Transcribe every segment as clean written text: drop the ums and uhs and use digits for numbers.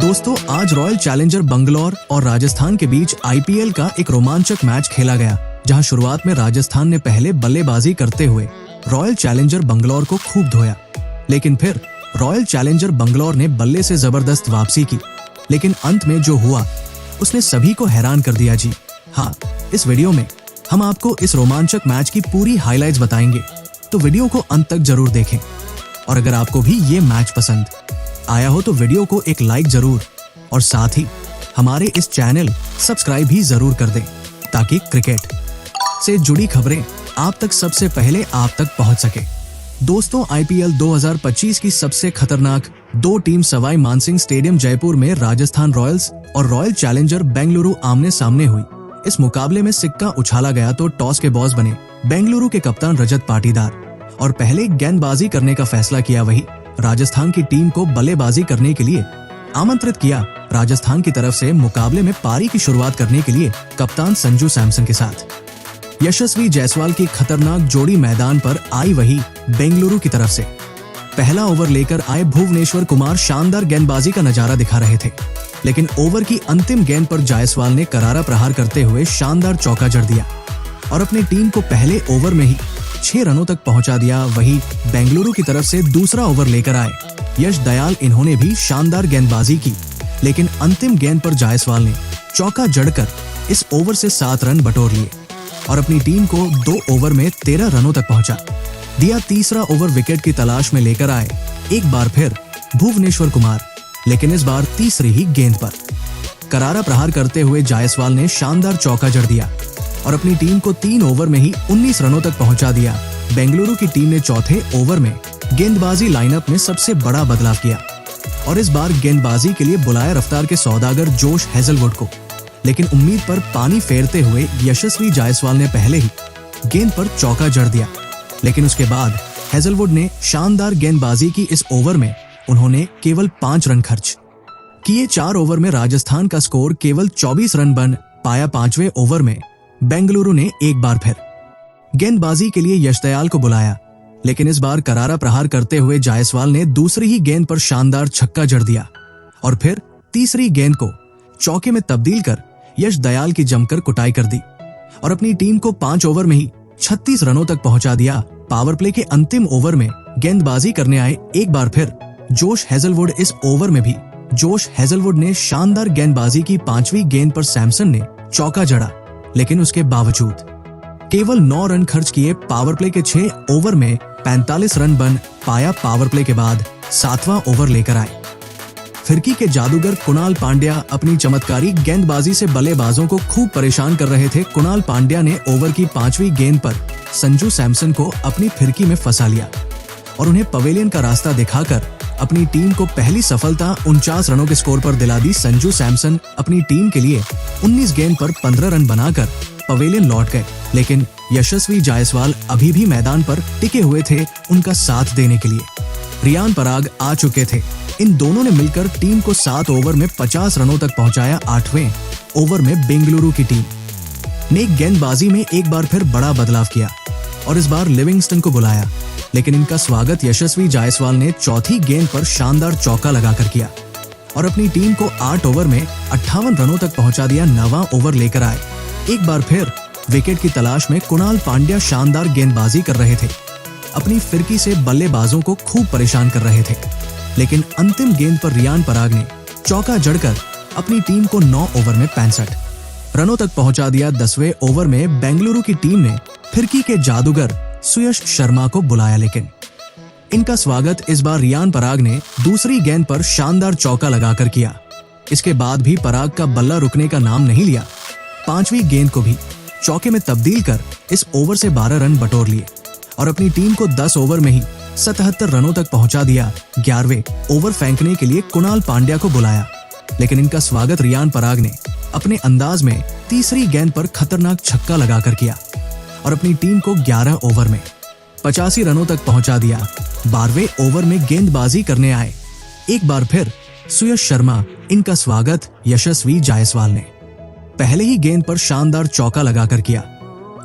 दोस्तों, आज royal challenger Bangalore और राजस्थान के बीच आईपीएल का एक रोमांचक मैच खेला गया, जहां शुरुआत में राजस्थान ने पहले बल्लेबाजी करते हुए रॉयल चैलेंजर बंगलौर को खूब धोया, लेकिन फिर रॉयल चैलेंजर बंगलौर ने बल्ले से जबरदस्त वापसी की। लेकिन अंत में जो हुआ उसने सभी को हैरान कर दिया जी। हाँ, इस वीडियो में हम आपको इस रोमांचक मैच की पूरी हाइलाइट्स बताएंगे, तो वीडियो को अंत तक जरूर देखें। और अगर आपको भी ये मैच पसंद आया हो तो वीडियो को एक लाइक जरूर और साथ ही हमारे इस चैनल सब्सक्राइब भी जरूर कर दें, ताकि क्रिकेट से जुड़ी खबरें आप तक सबसे पहले आप तक पहुंच सके। दोस्तों, आईपीएल 2025 की सबसे खतरनाक दो टीम सवाई मानसिंह स्टेडियम जयपुर में राजस्थान रॉयल्स और रॉयल चैलेंजर बेंगलुरु आमने सामने हुई। इस मुकाबले में सिक्का उछाला गया तो टॉस के बॉस बने बेंगलुरु के कप्तान रजत पाटीदार और पहले गेंदबाजी करने का फैसला किया। वही राजस्थान की टीम को बल्लेबाजी करने के लिए आमंत्रित किया। राजस्थान की तरफ से मुकाबले में पारी की शुरुआत करने के लिए कप्तान संजू सैमसन के साथ यशस्वी जायसवाल की खतरनाक जोड़ी मैदान पर आई। वही बेंगलुरु की तरफ से पहला ओवर लेकर आए भुवनेश्वर कुमार शानदार गेंदबाजी का नजारा दिखा रहे थे, लेकिन ओवर की अंतिम गेंद पर जायसवाल ने करारा प्रहार करते हुए शानदार चौका जड़ दिया और अपनी टीम को पहले ओवर में ही 6 रनों तक पहुंचा दिया। वही बेंगलुरु की तरफ से दूसरा ओवर लेकर आए यश दयाल, इन्होंने भी शानदार गेंदबाजी की, लेकिन अंतिम गेंद पर जायसवाल ने चौका जड़कर इस ओवर से 7 रन बटोर लिए और अपनी टीम को 2 ओवर में 13 रनों तक पहुंचा दिया। तीसरा ओवर विकेट की तलाश में लेकर आए एक बार फिर भुवनेश्वर कुमार, लेकिन इस बार तीसरी ही गेंद पर करारा प्रहार करते हुए जायसवाल ने शानदार चौका जड़ दिया और अपनी टीम को 3 ओवर में ही 19 रनों तक पहुंचा दिया। बेंगलुरु की टीम ने चौथे ओवर में गेंदबाजी लाइनअप में सबसे बड़ा बदलाव किया और इस बार गेंदबाजी के लिए बुलाया रफ्तार के सौदागर जोश हेजलवुड को, लेकिन उम्मीद पर पानी फेरते हुए यशस्वी जायसवाल ने पहले ही गेंद पर चौका जड़ दिया। लेकिन उसके बाद हेजलवुड ने शानदार गेंदबाजी की। इस ओवर में उन्होंने केवल 5 रन खर्च किए। 4 ओवर में राजस्थान का स्कोर केवल 24 रन बन पाया। 5वें ओवर में बेंगलुरु ने एक बार फिर गेंदबाजी के लिए यश दयाल को बुलाया, लेकिन इस बार करारा प्रहार करते हुए जायसवाल ने दूसरी ही गेंद पर शानदार छक्का जड़ दिया और फिर तीसरी गेंद को चौके में तब्दील कर यश दयाल की जमकर कुटाई कर दी और अपनी टीम को 5 ओवर में ही 36 रनों तक पहुंचा दिया। पावर प्ले के अंतिम ओवर में गेंदबाजी करने आए एक बार फिर जोश हेजलवुड। इस ओवर में भी जोश हेजलवुड ने शानदार गेंदबाजी की। 5वीं गेंद पर सैमसन ने चौका जड़ा, लेकिन उसके बावजूद केवल 9 रन खर्च किए। पावर प्ले के 6 ओवर में 45 रन बन पाया। पावर प्ले के बाद 7वां ओवर लेकर आए फिरकी के जादूगर कुणाल पांड्या। अपनी चमत्कारी गेंदबाजी से बल्लेबाजों को खूब परेशान कर रहे थे। कुणाल पांड्या ने ओवर की 5वीं गेंद पर संजू सैमसन को अपनी फिरकी में फंसा लिया और उन्हें पवेलियन का रास्ता दिखाकर अपनी टीम को पहली सफलता 49 रनों के स्कोर पर दिला दी। संजू सैमसन अपनी टीम के लिए 19 गेंद पर 15 रन बनाकर पवेलियन लौट गए, लेकिन यशस्वी जायसवाल अभी भी मैदान पर टिके हुए थे उनका साथ देने के लिए। रियान पराग आ चुके थे। इन दोनों ने मिलकर टीम को 7 ओवर में 50 रनों तक पहुंचाया। 8वें ओवर में बेंगलुरु की टीम ने गेंदबाजी में एक बार फिर बड़ा बदलाव किया और इस बार लिविंगस्टन को बुलाया, लेकिन इनका स्वागत यशस्वी जायसवाल ने चौथी गेंद पर शानदार चौका लगाकर किया और अपनी टीम को 8 ओवर में 58 रनों तक पहुंचा दिया। 9वां ओवर लेकर आए एक बार फिर विकेट की तलाश में कुणाल पांड्या शानदार गेंदबाजी कर रहे थे। अपनी फिरकी से बल्लेबाजों को खूब परेशान कर रहे थे, लेकिन अंतिम गेंद पर रियान पराग ने चौका जड़कर अपनी टीम को 9 ओवर में 65 रनों तक पहुंचा दिया। 10वें ओवर में बेंगलुरु की टीम ने फिरकी के जादूगर सुयश शर्मा को बुलाया, लेकिन इनका स्वागत इस बार रियान पराग ने दूसरी गेंद पर शानदार चौका लगाकर किया। इसके बाद भी पराग का बल्ला रुकने का नाम नहीं लिया। 5वीं गेंद को भी चौके में तब्दील कर इस ओवर से 12 रन बटोर लिए और अपनी टीम को 10 ओवर में ही 77 रनों तक पहुंचा दिया। 11वें ओवर फेंकने के लिए कुणाल पांड्या को बुलाया, लेकिन इनका स्वागत रियान पराग ने अपने अंदाज में तीसरी गेंद पर खतरनाक छक्का लगाकर किया और अपनी टीम को 11 ओवर में 85 रनों तक पहुंचा दिया। 12वें ओवर में गेंदबाजी करने आए एक बार फिर सुयश शर्मा। इनका स्वागत यशस्वी जायसवाल ने पहले ही गेंद पर शानदार चौका लगाकर किया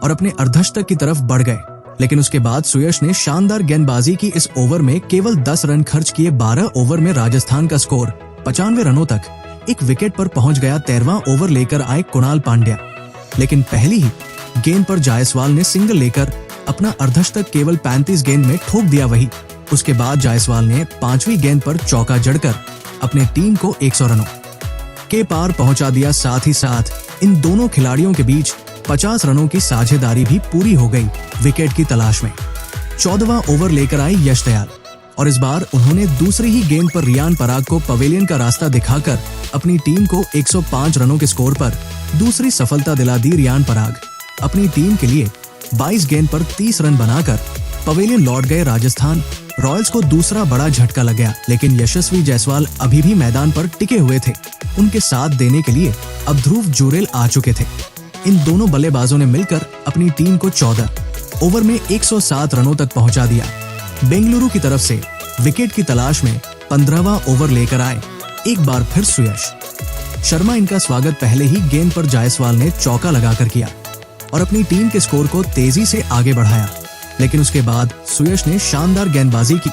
और अपने अर्धशतक की तरफ बढ़ गए। लेकिन उसके बाद सुयश ने शानदार गेंदबाजी की इस ओवर में केवल 10 रन खर्च किए। 12 ओवर में राजस्थान का स्कोर 95 रनों तक एक विकेट पर पहुंच गया। 13वां ओवर लेकर आए कुणाल पांड्या, लेकिन पहली ही गेंद पर जायसवाल ने सिंगल लेकर अपना अर्धशतक केवल 35 गेंद में ठोक दिया। वही उसके बाद जायसवाल ने 5वीं गेंद पर चौका जड़कर अपने टीम को 100 रनों के पार पहुंचा दिया। साथ ही साथ इन दोनों खिलाड़ियों के बीच 50 रनों की साझेदारी भी पूरी हो गई। विकेट की तलाश में 14वां ओवर लेकर आई यश दयाल और इस बार उन्होंने दूसरी ही गेंद पर रियान पराग को पवेलियन का रास्ता दिखाकर अपनी टीम को 105 रनों के स्कोर पर दूसरी सफलता दिला दी। रियान पराग अपनी टीम के लिए 22 गेंद पर 30 रन बनाकर पवेलियन लौट गए। राजस्थान रॉयल्स को दूसरा बड़ा झटका लग गया, लेकिन यशस्वी जायसवाल अभी भी मैदान पर टिके हुए थे। उनके साथ देने के लिए अब ध्रुव जुरेल आ चुके थे। इन दोनों बल्लेबाजों ने मिलकर अपनी टीम को 14 ओवर में 107 रनों तक पहुंचा दिया। बेंगलुरु की तरफ से विकेट की तलाश में 15वां ओवर लेकर आए एक बार फिर सुयश शर्मा। इनका स्वागत पहले ही गेंद पर जायसवाल ने चौका लगाकर किया और अपनी टीम के स्कोर को तेजी से आगे बढ़ाया, लेकिन उसके बाद सुयश ने शानदार गेंदबाजी की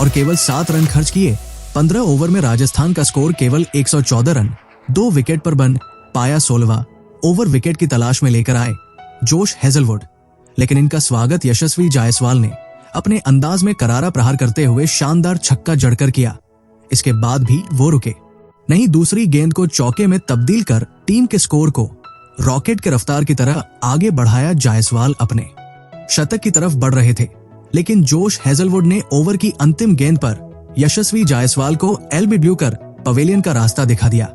और केवल 7 रन खर्च किए। 15 ओवर में राजस्थान का स्कोर केवल 114 रन 2 विकेट पर बन पाया। 16वां ओवर विकेट की तलाश में लेकर आए जोश हेजलवुड, लेकिन इनका स्वागत यशस्वी जायसवाल ने अपने अंदाज में करारा प्रहार करते हुए शानदार छक्का जड़कर किया। इसके बाद भी वो रुके नहीं। दूसरी गेंद को चौके में तब्दील कर टीम के स्कोर को रॉकेट के रफ्तार की तरह आगे बढ़ाया। जायसवाल अपने शतक की तरफ बढ़ रहे थे, लेकिन जोश हेजलवुड ने ओवर की अंतिम गेंद पर यशस्वी जायसवाल को एलबीडब्ल्यू कर पवेलियन का रास्ता दिखा दिया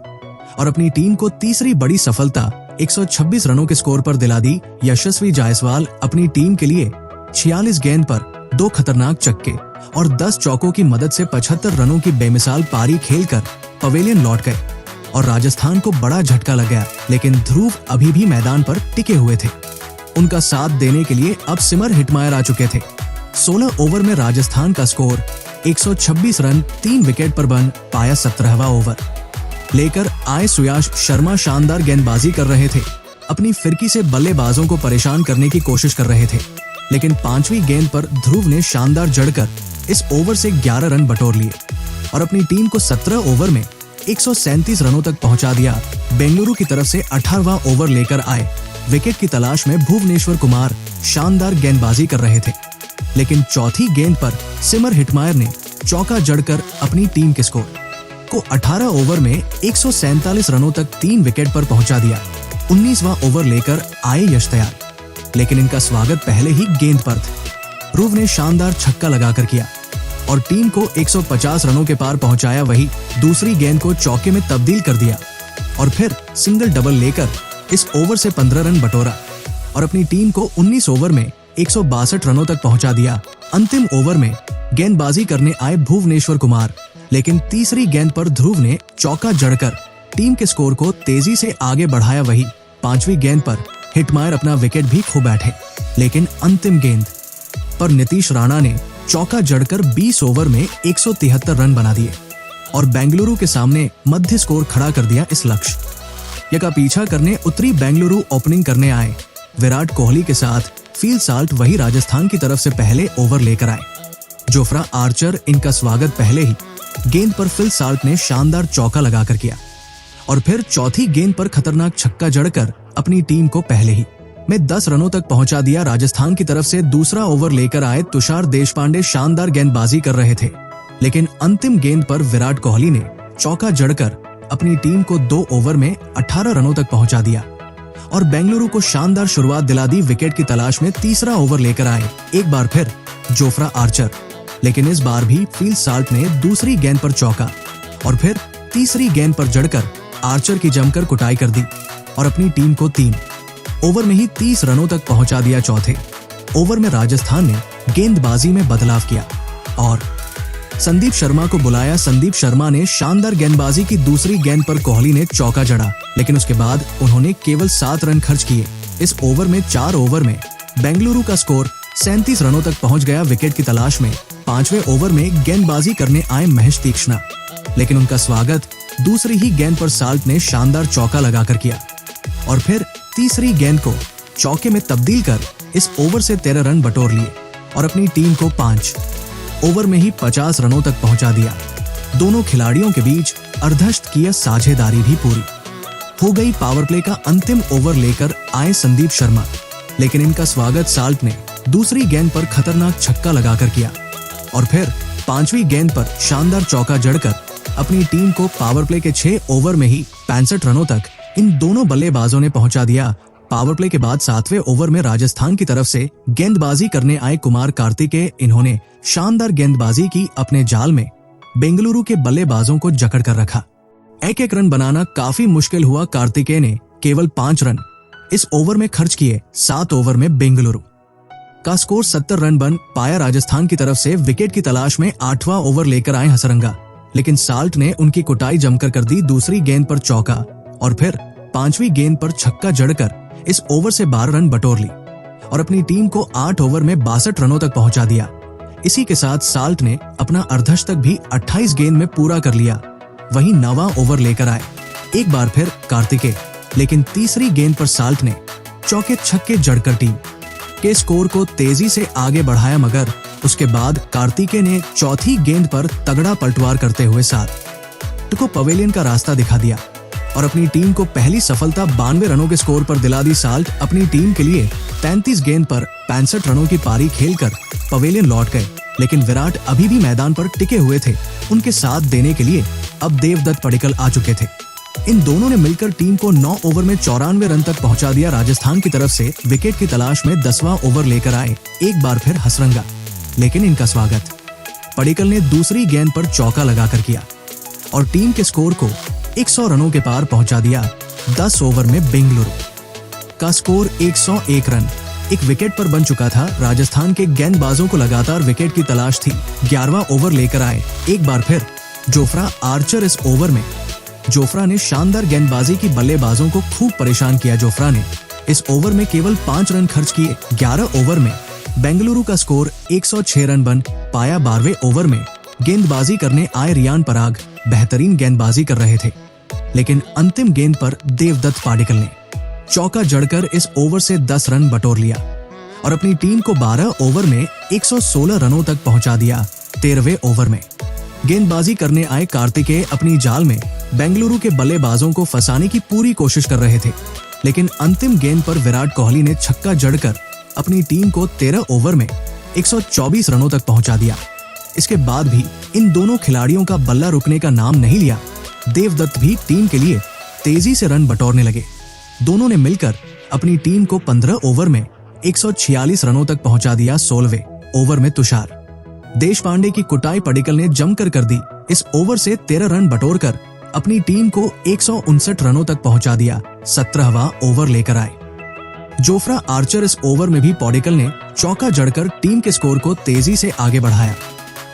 और अपनी टीम को तीसरी बड़ी सफलता 126 रनों के स्कोर पर दिला दी। यशस्वी जायसवाल अपनी टीम के लिए 46 गेंद पर 2 खतरनाक छक्के और 10 चौकों की मदद से 75 रनों की बेमिसाल पारी खेलकर पवेलियन लौट गए और राजस्थान को बड़ा झटका लग गया, लेकिन ध्रुव अभी भी मैदान पर टिके हुए थे। उनका साथ देने के लिए अब सिमर हिटमायर आ चुके थे। 16 ओवर में राजस्थान का स्कोर 126 रन 3 विकेट पर बन पाया। 17वां ओवर लेकर आए सुयश शर्मा शानदार गेंदबाजी कर रहे थे। अपनी फिरकी से बल्लेबाजों को परेशान करने की कोशिश कर रहे थे, लेकिन 5वीं गेंद पर ध्रुव ने शानदार जड़कर इस ओवर से 11 रन बटोर लिए और अपनी टीम को 17 ओवर में 137 रनों तक पहुंचा दिया। बेंगलुरु की तरफ से 18वां ओवर लेकर आए विकेट की तलाश में भुवनेश्वर कुमार शानदार गेंदबाजी कर रहे थे, लेकिन चौथी गेंद पर सिमर हिटमायर ने चौका जड़कर अपनी टीम के स्कोर को 18 ओवर में 147 रनों तक 3 विकेट पर पहुंचा दिया। 19वां ओवर लेकर आए यश दयाल, लेकिन इनका स्वागत पहले ही गेंद पर था। ध्रुव ने शानदार छक्का लगाकर किया और टीम को 150 रनों के पार पहुंचाया। वही दूसरी गेंद को चौके में तब्दील कर दिया और फिर सिंगल डबल लेकर इस ओवर से 15 रन बटोरा और अपनी टीम को 19 ओवर में 162 रनों तक पहुंचा दिया। अंतिम ओवर में गेंदबाजी करने आए भुवनेश्वर कुमार, लेकिन तीसरी गेंद पर ध्रुव ने चौका जड़कर टीम के स्कोर को तेजी से आगे बढ़ाया। वही 5वीं गेंद पर हिटमायर अपना विकेट भी खो बैठे, लेकिन अंतिम गेंद पर नीतीश राणा ने चौका जड़कर 20 ओवर में 173 रन बना दिए और बेंगलुरु के सामने मध्य स्कोर खड़ा कर दिया। इस लक्ष्य का पीछा करने उतरी बेंगलुरु ओपनिंग करने आए विराट कोहली के साथ फील साल्ट वही राजस्थान की तरफ से पहले ओवर लेकर आए जोफ्रा आर्चर। इनका स्वागत पहले ही गेंद पर फिल साल्ट ने शानदार चौका लगाकर किया और फिर चौथी गेंद पर खतरनाक छक्का जड़कर अपनी टीम को पहले ही में 10 रनों तक पहुंचा दिया। राजस्थान की तरफ से दूसरा ओवर लेकर आए तुषार देशपांडे शानदार गेंदबाजी कर रहे थे, लेकिन अंतिम गेंद पर विराट कोहली ने चौका जड़कर अपनी टीम को 2 ओवर में 18 रनों तक पहुंचा दिया और बेंगलुरु को शानदार शुरुआत दिला दी। विकेट की तलाश में तीसरा ओवर लेकर आए एक बार फिर जोफ्रा आर्चर, लेकिन इस बार भी फील साल्ट ने दूसरी गेंद पर चौका और फिर तीसरी गेंद पर जड़कर आर्चर की जमकर कुटाई कर दी और अपनी टीम को 3 ओवर में ही 30 रनों तक पहुंचा दिया। चौथे ओवर में राजस्थान ने गेंदबाजी में बदलाव किया और संदीप शर्मा को बुलाया। संदीप शर्मा ने शानदार गेंदबाजी की। दूसरी गेंद पर कोहली ने चौका जड़ा, लेकिन उसके बाद उन्होंने केवल 7 रन खर्च किए। इस ओवर में 4 ओवर में बेंगलुरु का स्कोर 37 रनों तक पहुंच गया। विकेट की तलाश में 5वें ओवर में गेंदबाजी करने आए महेश तीक्ष्णा, लेकिन उनका स्वागत दूसरी ही गेंद पर साल्ट ने शानदार चौका लगाकर किया और फिर तीसरी गेंद को चौके में तब्दील कर इस ओवर से 13 रन बटोर लिए और अपनी टीम को 5 ओवर में ही 50 रनों तक पहुंचा दिया। दोनों खिलाड़ियों के बीच अर्धशतकीय साझेदारी भी पूरी हो गई। पावर प्ले का अंतिम ओवर लेकर आए संदीप शर्मा, लेकिन इनका स्वागत साल्ट ने दूसरी गेंद पर खतरनाक छक्का लगाकर किया और फिर 5वीं गेंद पर शानदार चौका जड़कर अपनी टीम को पावर प्ले के 6 ओवर में ही 65 रनों तक इन दोनों बल्लेबाजों ने पहुंचा दिया। पावर प्ले के बाद 7वें ओवर में राजस्थान की तरफ से गेंदबाजी करने आए कुमार कार्तिकेय, इन्होंने शानदार गेंदबाजी की अपने जाल में बेंगलुरु के बल्लेबाजों को जकड़ कर रखा। एक रन बनाना काफी मुश्किल हुआ। कार्तिकेय ने केवल 5 रन इस ओवर में खर्च किए। 7 ओवर में बेंगलुरु का स्कोर 70 रन बन पाया। राजस्थान की तरफ से विकेट की तलाश में 8वां ओवर लेकर आए हसरंगा, लेकिन साल्ट ने उनकी कुटाई जमकर कर दी। दूसरी गेंद पर चौका और फिर 5वीं गेंद पर छक्का जड़कर इस ओवर से 12 रन बटोर ली और अपनी टीम को 8 ओवर में 62 रनों तक पहुंचा दिया। इसी के साथ साल्ट ने अपना अर्धशतक भी 28 गेंद में पूरा कर लिया। वहीं 9वां ओवर लेकर आए एक बार फिर कार्तिकेय, लेकिन तीसरी गेंद पर साल्ट ने चौके छक्के जड़कर टीम के स्कोर को तेजी से आगे बढ़ाया, मगर उसके बाद कार्तिकेय ने चौथी गेंद पर तगड़ा पलटवार करते हुए साल्ट को पवेलियन का रास्ता दिखा दिया और अपनी टीम को पहली सफलता 92 रनों के स्कोर पर दिला दी। साल्ट अपनी टीम के लिए 33 गेंद पर 65 रनों की पारी खेलकर पवेलियन लौट गए, लेकिन विराट अभी भी मैदान पर टिके हुए थे। उनके साथ देने के लिए अब देवदत्त पडिक्कल आ चुके थे। इन दोनों ने मिलकर टीम को 9 ओवर में 94 रन तक पहुंचा दिया। राजस्थान की तरफ से विकेट की तलाश में 10वां ओवर लेकर आए एक बार फिर हसरंगा, लेकिन इनका स्वागत पडिक्कल ने दूसरी गेंद पर चौका लगाकर किया और टीम के स्कोर को 100 रनों के पार पहुंचा दिया। 10 ओवर में बेंगलुरु का स्कोर 101 रन एक विकेट पर बन चुका था। राजस्थान के गेंदबाजों को लगातार विकेट की तलाश थी। 11वां ओवर लेकर आए एक बार फिर जोफ्रा आर्चर। इस ओवर में जोफ्रा ने शानदार गेंदबाजी की बल्लेबाजों को खूब परेशान किया। जोफ्रा ने इस ओवर में केवल 5 रन खर्च किए। 11 ओवर में बेंगलुरु का स्कोर 106 रन बन पाया। 12वें ओवर में गेंदबाजी करने आए रियान पराग बेहतरीन गेंदबाजी कर रहे थे, लेकिन अंतिम गेंद पर देवदत्त पडिक्कल ने चौका जड़कर इस ओवर से 10 रन बटोर लिया और अपनी टीम को 12 ओवर में 116 रनों तक पहुंचा दिया। 13वें ओवर में गेंदबाजी करने आए कार्तिकेय अपनी जाल में बेंगलुरु के बल्लेबाजों को फंसाने की पूरी कोशिश कर रहे थे, लेकिन अंतिम गेंद पर विराट कोहली ने छक्का जड़कर अपनी टीम को 13 ओवर में 124 रनों तक पहुंचा दिया। इसके बाद भी इन दोनों खिलाड़ियों का बल्ला रुकने का नाम नहीं लिया। देवदत्त भी टीम के लिए तेजी से रन बटोरने लगे। दोनों ने मिलकर अपनी टीम को 15 ओवर में 146 रनों तक पहुंचा दिया। 16वें ओवर में तुषार देशपांडे की कुटाई पडिक्कल ने जमकर कर दी। इस ओवर से 13 रन बटोरकर अपनी टीम को 159 रनों तक पहुंचा दिया। 17वां ओवर लेकर आए जोफ्रा आर्चर। इस ओवर में भी पडिक्कल ने चौका जड़कर टीम के स्कोर को तेजी से आगे बढ़ाया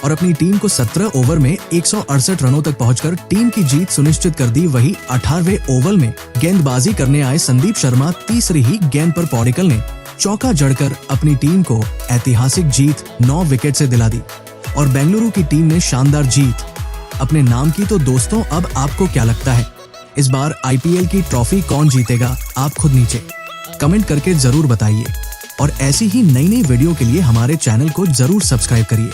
और अपनी टीम को 17 ओवर में 168 रनों तक पहुंचकर टीम की जीत सुनिश्चित कर दी। वही 18वें ओवर में गेंदबाजी करने आए संदीप शर्मा। तीसरी ही गेंद पर पडिक्कल ने चौका जड़कर अपनी टीम को ऐतिहासिक जीत 9 विकेट से दिला दी और बेंगलुरु की टीम ने शानदार जीत अपने नाम की। तो दोस्तों, अब आपको क्या लगता है, इस बार IPL की ट्रॉफी कौन जीतेगा? आप खुद नीचे कमेंट करके जरूर बताइए और ऐसी ही नई वीडियो के लिए हमारे चैनल को जरूर सब्सक्राइब करिए।